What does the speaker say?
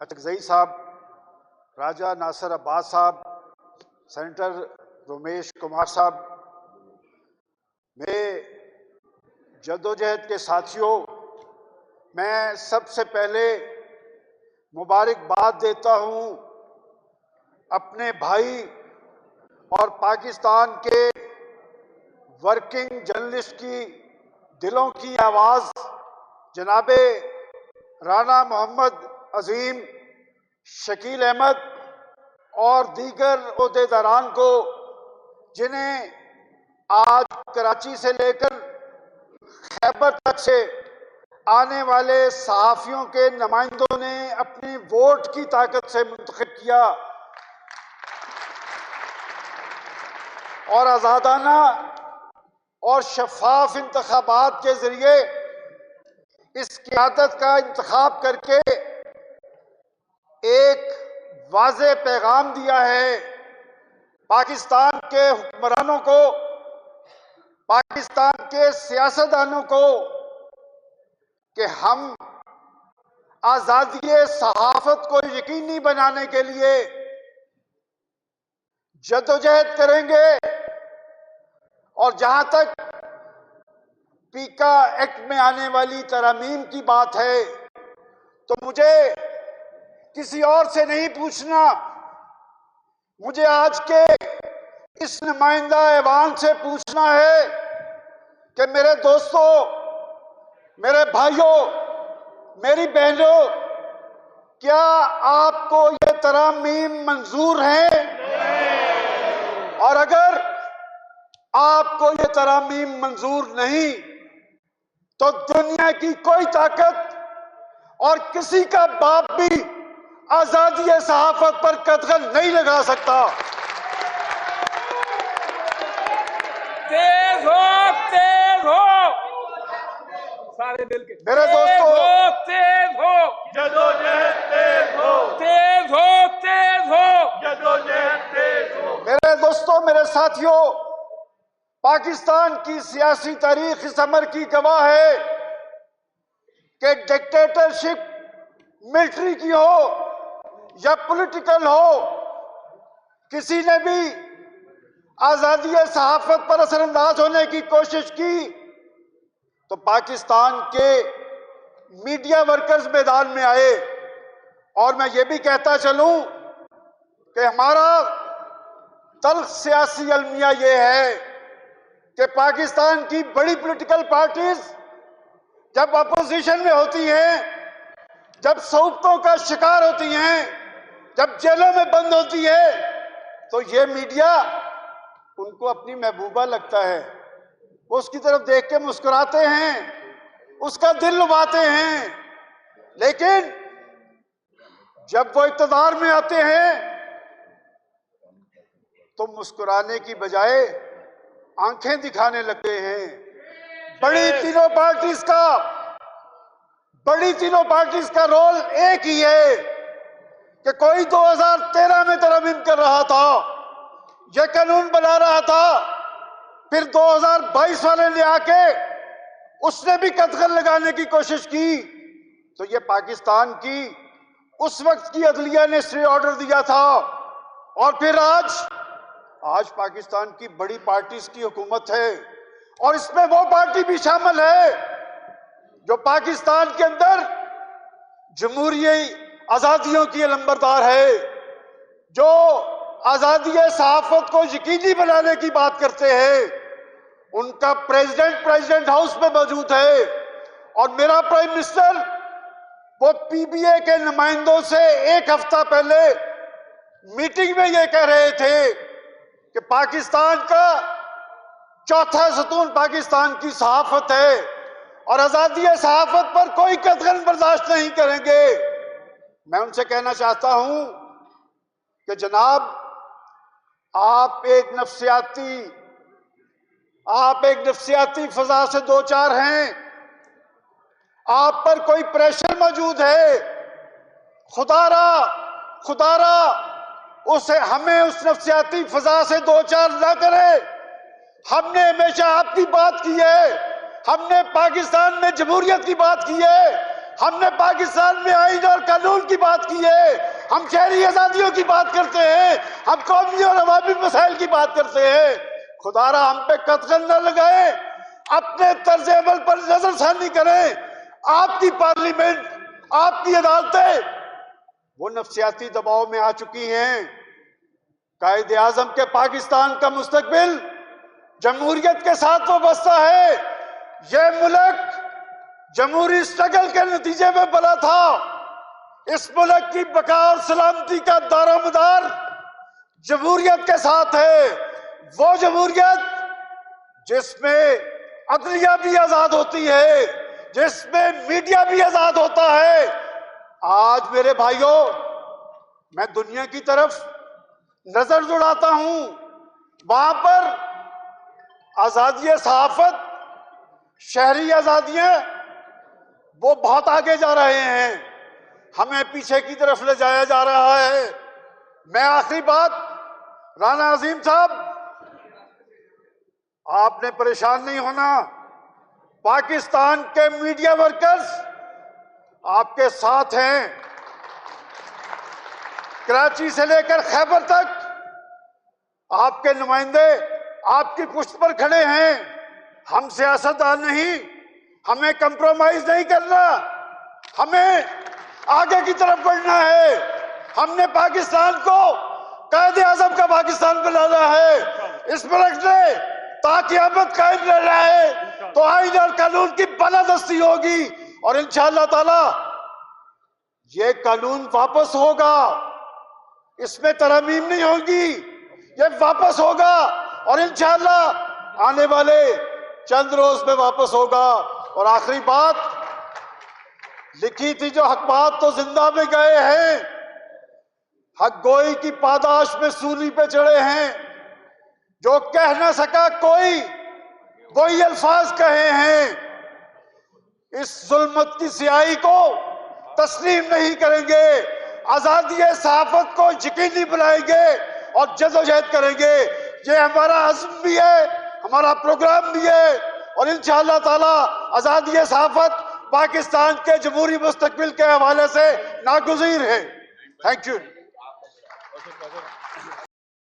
اٹکزئی صاحب، راجہ ناصر عباس صاحب، سینیٹر رمیش کمار صاحب، میرے جدوجہد کے ساتھیوں، میں سب سے پہلے مبارکباد دیتا ہوں اپنے بھائی اور پاکستان کے ورکنگ جرنلسٹ کی دلوں کی آواز جناب رانا محمد عظیم، شکیل احمد اور دیگر عہدیداران کو، جنہیں آج کراچی سے لے کر خیبر تک سے آنے والے صحافیوں کے نمائندوں نے اپنی ووٹ کی طاقت سے منتخب کیا اور آزادانہ اور شفاف انتخابات کے ذریعے اس قیادت کا انتخاب کر کے ایک واضح پیغام دیا ہے پاکستان کے حکمرانوں کو، پاکستان کے سیاستدانوں کو، کہ ہم آزادی صحافت کو یقینی بنانے کے لیے جدوجہد کریں گے، اور جہاں تک پیکا ایکٹ میں آنے والی ترامیم کی بات ہے تو مجھے کسی اور سے نہیں پوچھنا، مجھے آج کے اس نمائندہ ایوان سے پوچھنا ہے کہ میرے دوستوں، میرے بھائیوں، میری بہنوں، کیا آپ کو یہ ترامیم منظور ہیں؟ اور اگر آپ کو یہ ترامیم منظور نہیں تو دنیا کی کوئی طاقت اور کسی کا باپ بھی آزادی صحافت پر قدغن نہیں لگا سکتا۔ تیز ہو، تیز ہو، سارے دل کے میرے دوستوں، تیز ہو، جدوجہد تیز ہو، تیز ہو، تیز ہو، جدوجہد تیز ہو۔ میرے دوستوں، میرے ساتھیوں، پاکستان کی سیاسی تاریخ اس امر کی گواہ ہے کہ ڈکٹیٹرشپ ملٹری کی ہو یا پولیٹیکل ہو، کسی نے بھی آزادی صحافت پر اثر انداز ہونے کی کوشش کی تو پاکستان کے میڈیا ورکرز میدان میں آئے۔ اور میں یہ بھی کہتا چلوں کہ ہمارا تلخ سیاسی المیہ یہ ہے کہ پاکستان کی بڑی پولیٹیکل پارٹیز جب اپوزیشن میں ہوتی ہیں، جب صعوبتوں کا شکار ہوتی ہیں، جب جیلوں میں بند ہوتی ہے تو یہ میڈیا ان کو اپنی محبوبہ لگتا ہے، وہ اس کی طرف دیکھ کے مسکراتے ہیں، اس کا دل لباتے ہیں۔ لیکن جب وہ اقتدار میں آتے ہیں تو مسکرانے کی بجائے آنکھیں دکھانے لگتے ہیں۔ بڑی تینوں پارٹیز کا رول ایک ہی ہے کہ کوئی 2013 میں ترمیم کر رہا تھا، یہ قانون بنا رہا تھا، پھر 2022 والے نے آ کے اس نے بھی قدغن لگانے کی کوشش کی تو یہ پاکستان کی اس وقت کی عدلیہ نے اسٹے آرڈر دیا تھا، اور پھر آج پاکستان کی بڑی پارٹیز کی حکومت ہے، اور اس میں وہ پارٹی بھی شامل ہے جو پاکستان کے اندر جمہوری آزادیوں کی علمبردار ہے، جو آزادی صحافت کو یقینی بنانے کی بات کرتے ہیں۔ ان کا پریزیڈنٹ ہاؤس میں موجود ہے، اور میرا پرائم منسٹر وہ پی بی اے کے نمائندوں سے ایک ہفتہ پہلے میٹنگ میں یہ کہہ رہے تھے کہ پاکستان کا چوتھا ستون پاکستان کی صحافت ہے اور آزادی صحافت پر کوئی قدغن برداشت نہیں کریں گے۔ میں ان سے کہنا چاہتا ہوں کہ جناب، آپ ایک نفسیاتی فضا سے دوچار ہیں، آپ پر کوئی پریشر موجود ہے۔ خدا را ہمیں اس نفسیاتی فضا سے دوچار نہ کرے۔ ہم نے ہمیشہ آپ کی بات کی ہے، ہم نے پاکستان میں جمہوریت کی بات کی ہے، ہم نے پاکستان میں آئین اور قانون کی بات کی ہے، ہم شہری آزادیوں کی بات کرتے ہیں، ہم قومی اور عوامی مسائل کی بات کرتے ہیں۔ خدا را ہم پہ قطغن نہ لگائیں، اپنے طرز عمل پر نظر ثانی کریں۔ آپ کی پارلیمنٹ، آپ کی عدالتیں وہ نفسیاتی دباؤ میں آ چکی ہیں۔ قائد اعظم کے پاکستان کا مستقبل جمہوریت کے ساتھ وابستہ ہے۔ یہ ملک جمہوری سٹرگل کے نتیجے میں بنا تھا۔ اس ملک کی بقا اور سلامتی کا دار و مدار جمہوریت کے ساتھ ہے، وہ جمہوریت جس میں عدلیہ بھی آزاد ہوتی ہے، جس میں میڈیا بھی آزاد ہوتا ہے۔ آج میرے بھائیوں، میں دنیا کی طرف نظر دوڑاتا ہوں، وہاں پر آزادی صحافت، شہری آزادیاں وہ بہت آگے جا رہے ہیں، ہمیں پیچھے کی طرف لے جایا جا رہا ہے۔ میں آخری بات، رانا عظیم صاحب، آپ نے پریشان نہیں ہونا، پاکستان کے میڈیا ورکرز آپ کے ساتھ ہیں، کراچی سے لے کر خیبر تک آپ کے نمائندے آپ کی پشت پر کھڑے ہیں۔ ہم سیاستدان نہیں، ہمیں کمپرومائز نہیں کرنا، ہمیں آگے کی طرف بڑھنا ہے۔ ہم نے پاکستان کو قائد اعظم کا پاکستان بنانا ہے۔ اس ملک نے تا قیامت قائم رہنا ہے تو آئین اور قانون کی بالادستی ہوگی، اور انشاءاللہ تعالی یہ قانون واپس ہوگا، اس میں ترامیم نہیں ہوگی، یہ واپس ہوگا، اور انشاءاللہ آنے والے چند روز میں واپس ہوگا۔ اور آخری بات، لکھی تھی جو حق بات تو زندہ میں گئے ہیں، حق گوئی کی پاداش میں سولی پہ چڑھے ہیں، جو کہہ نہ سکا کوئی وہی الفاظ کہے ہیں۔ اس ظلمت کی سیاہی کو تسلیم نہیں کریں گے، آزادی صحافت کو یقینی بنائیں گے اور جدوجہد کریں گے۔ یہ ہمارا عزم بھی ہے، ہمارا پروگرام بھی ہے، اور انشاءاللہ تعالی آزادی صحافت پاکستان کے جمہوری مستقبل کے حوالے سے ناگزیر ہے۔ Thank you.